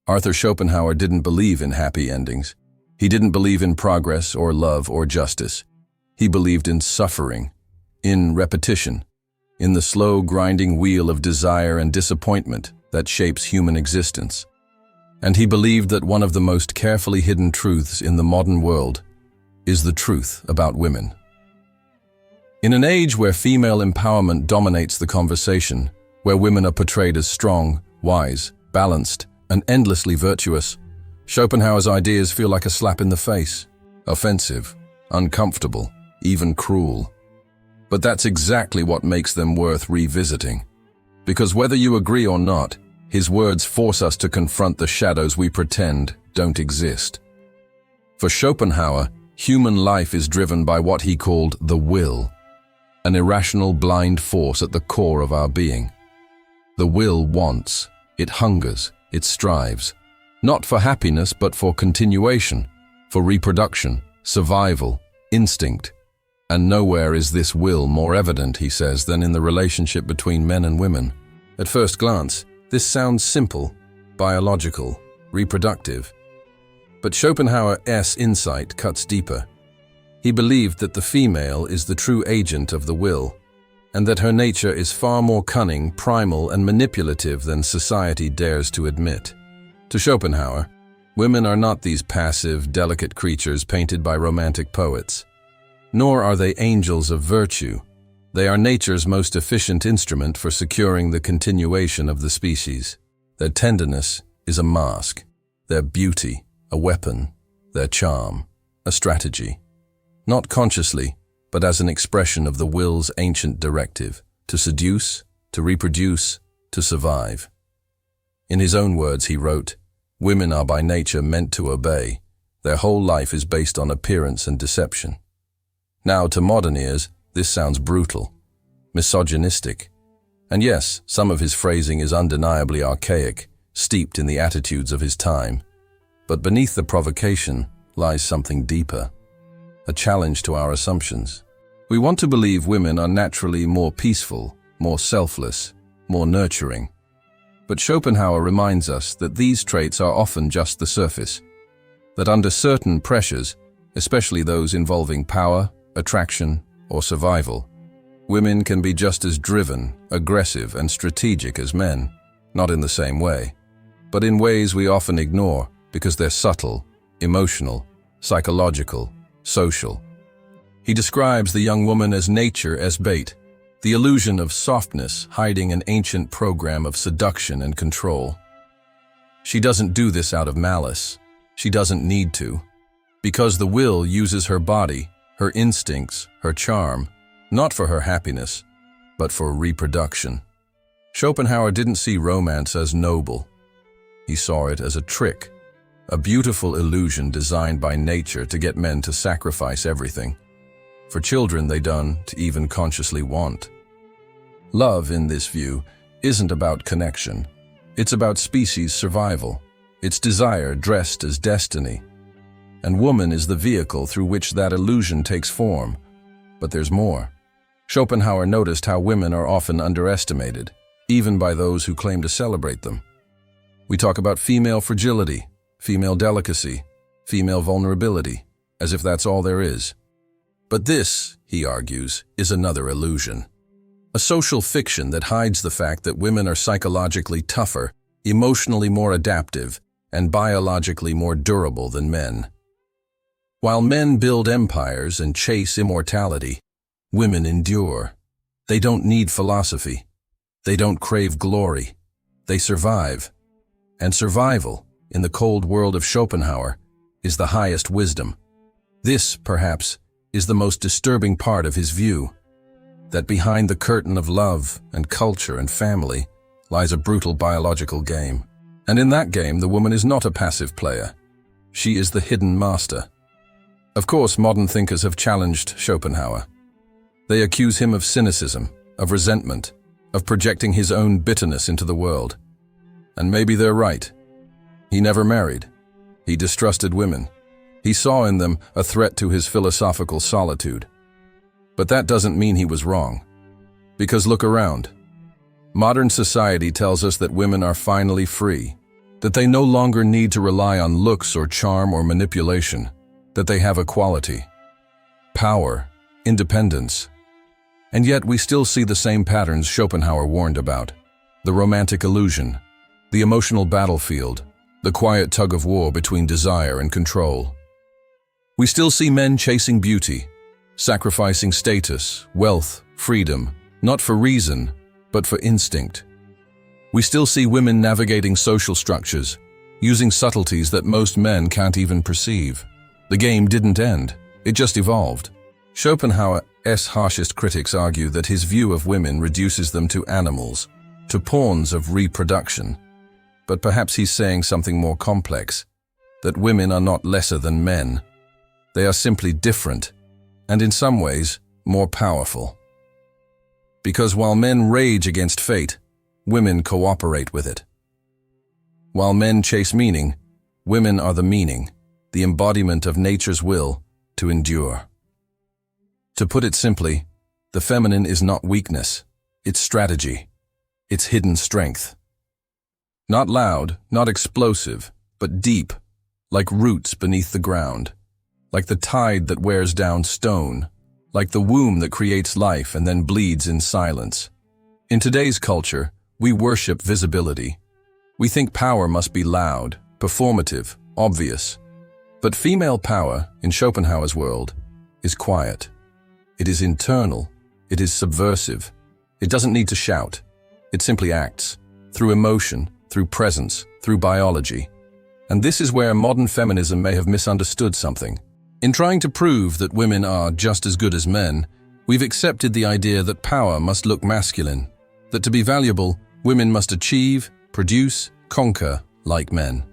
Arthur Schopenhauer didn't believe in happy endings. He didn't believe in progress or love or justice. He believed in suffering, in repetition, in the slow grinding wheel of desire and disappointment that shapes human existence. And he believed that one of the most carefully hidden truths in the modern world is the truth about women. In an age where female empowerment dominates the conversation, where women are portrayed as strong, wise, balanced, and endlessly virtuous, Schopenhauer's ideas feel like a slap in the face, offensive, uncomfortable, even cruel. But that's exactly what makes them worth revisiting. Because whether you agree or not, his words force us to confront the shadows we pretend don't exist. For Schopenhauer, human life is driven by what he called the will, an irrational blind force at the core of our being. The will wants, it hungers, it strives, not for happiness but for continuation, for reproduction, survival, instinct. And nowhere is this will more evident, he says, than in the relationship between men and women. At first glance, this sounds simple, biological, reproductive. But Schopenhauer's insight cuts deeper. He believed that the female is the true agent of the will, and that her nature is far more cunning, primal, and manipulative than society dares to admit. To Schopenhauer, women are not these passive, delicate creatures painted by romantic poets. Nor are they angels of virtue. They are nature's most efficient instrument for securing the continuation of the species. Their tenderness is a mask, their beauty a weapon, their charm a strategy. Not consciously, but as an expression of the will's ancient directive, to seduce, to reproduce, to survive. In his own words, he wrote, "Women are by nature meant to obey. Their whole life is based on appearance and deception." Now, to modern ears, this sounds brutal, misogynistic. And yes, some of his phrasing is undeniably archaic, steeped in the attitudes of his time. But beneath the provocation lies something deeper. A challenge to our assumptions. We want to believe women are naturally more peaceful, more selfless, more nurturing. But Schopenhauer reminds us that these traits are often just the surface, that under certain pressures, especially those involving power, attraction, or survival, women can be just as driven, aggressive, and strategic as men, not in the same way, but in ways we often ignore because they're subtle, emotional, psychological, social. He describes the young woman as nature as bait, the illusion of softness hiding an ancient program of seduction and control. She doesn't do this out of malice. She doesn't need to. Because the will uses her body, her instincts, her charm, not for her happiness, but for reproduction. Schopenhauer didn't see romance as noble. He saw it as a trick, a beautiful illusion designed by nature to get men to sacrifice everything. For children they don't even consciously want. Love, in this view, isn't about connection. It's about species survival. It's desire dressed as destiny. And woman is the vehicle through which that illusion takes form. But there's more. Schopenhauer noticed how women are often underestimated, even by those who claim to celebrate them. We talk about female fragility, female delicacy, female vulnerability, as if that's all there is. But this, he argues, is another illusion. A social fiction that hides the fact that women are psychologically tougher, emotionally more adaptive, and biologically more durable than men. While men build empires and chase immortality, women endure. They don't need philosophy. They don't crave glory. They survive. And survival, in the cold world of Schopenhauer, is the highest wisdom. This, perhaps, is the most disturbing part of his view, that behind the curtain of love and culture and family lies a brutal biological game. And in that game, the woman is not a passive player. She is the hidden master. Of course, modern thinkers have challenged Schopenhauer. They accuse him of cynicism, of resentment, of projecting his own bitterness into the world. And maybe they're right. He never married. He distrusted women. He saw in them a threat to his philosophical solitude. But that doesn't mean he was wrong. Because look around. Modern society tells us that women are finally free, that they no longer need to rely on looks or charm or manipulation, that they have equality, power, independence. And yet we still see the same patterns Schopenhauer warned about: the romantic illusion, the emotional battlefield, the quiet tug-of-war between desire and control. We still see men chasing beauty, sacrificing status, wealth, freedom, not for reason, but for instinct. We still see women navigating social structures, using subtleties that most men can't even perceive. The game didn't end, it just evolved. Schopenhauer's harshest critics argue that his view of women reduces them to animals, to pawns of reproduction. But perhaps he's saying something more complex, that women are not lesser than men. They are simply different, and in some ways, more powerful. Because while men rage against fate, women cooperate with it. While men chase meaning, women are the meaning, the embodiment of nature's will to endure. To put it simply, the feminine is not weakness, it's strategy, it's hidden strength. Not loud, not explosive, but deep, like roots beneath the ground, like the tide that wears down stone, like the womb that creates life and then bleeds in silence. In today's culture, we worship visibility. We think power must be loud, performative, obvious. But female power, in Schopenhauer's world, is quiet. It is internal. It is subversive. It doesn't need to shout. It simply acts, through emotion, through presence, through biology. And this is where modern feminism may have misunderstood something. In trying to prove that women are just as good as men, we've accepted the idea that power must look masculine, that to be valuable, women must achieve, produce, conquer like men.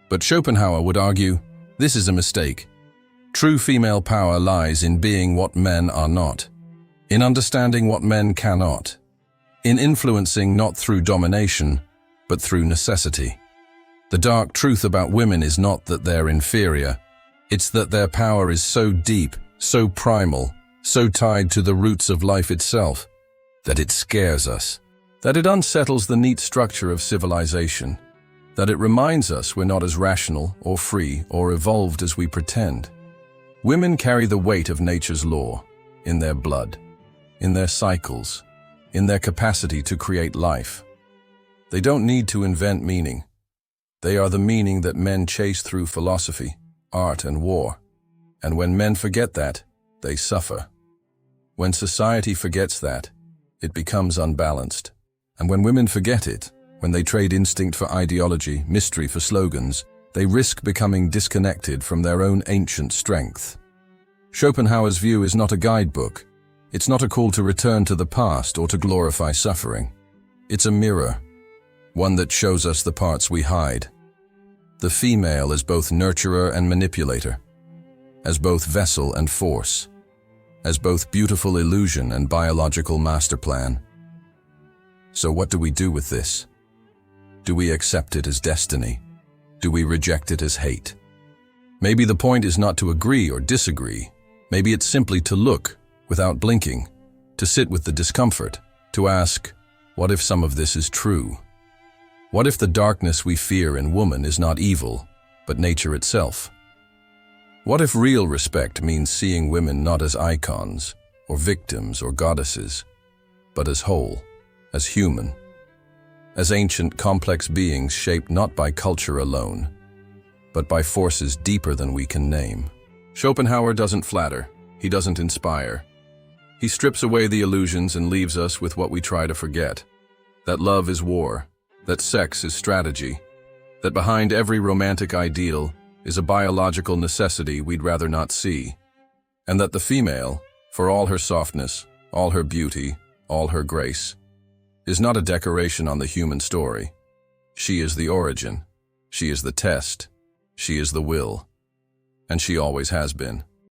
But Schopenhauer would argue, this is a mistake. True female power lies in being what men are not, in understanding what men cannot, in influencing not through domination, but through necessity. The dark truth about women is not that they're inferior, it's that their power is so deep, so primal, so tied to the roots of life itself, that it scares us, that it unsettles the neat structure of civilization, that it reminds us we're not as rational or free or evolved as we pretend. Women carry the weight of nature's law, in their blood, in their cycles, in their capacity to create life. They don't need to invent meaning. They are the meaning that men chase through philosophy, art, and war. And when men forget that, they suffer. When society forgets that, it becomes unbalanced. And when women forget it, when they trade instinct for ideology, mystery for slogans, they risk becoming disconnected from their own ancient strength. Schopenhauer's view is not a guidebook. It's not a call to return to the past or to glorify suffering. It's a mirror, one that shows us the parts we hide. The female as both nurturer and manipulator, as both vessel and force, as both beautiful illusion and biological master plan. So what do we do with this? Do we accept it as destiny? Do we reject it as hate? Maybe the point is not to agree or disagree. Maybe it's simply to look without blinking, to sit with the discomfort, to ask, what if some of this is true? What if the darkness we fear in woman is not evil, but nature itself? What if real respect means seeing women not as icons, or victims, or goddesses, but as whole, as human, as ancient, complex beings shaped not by culture alone, but by forces deeper than we can name? Schopenhauer doesn't flatter, he doesn't inspire. He strips away the illusions and leaves us with what we try to forget: that love is war, that sex is strategy, that behind every romantic ideal is a biological necessity we'd rather not see, and that the female, for all her softness, all her beauty, all her grace, is not a decoration on the human story. She is the origin, she is the test, she is the will, and she always has been.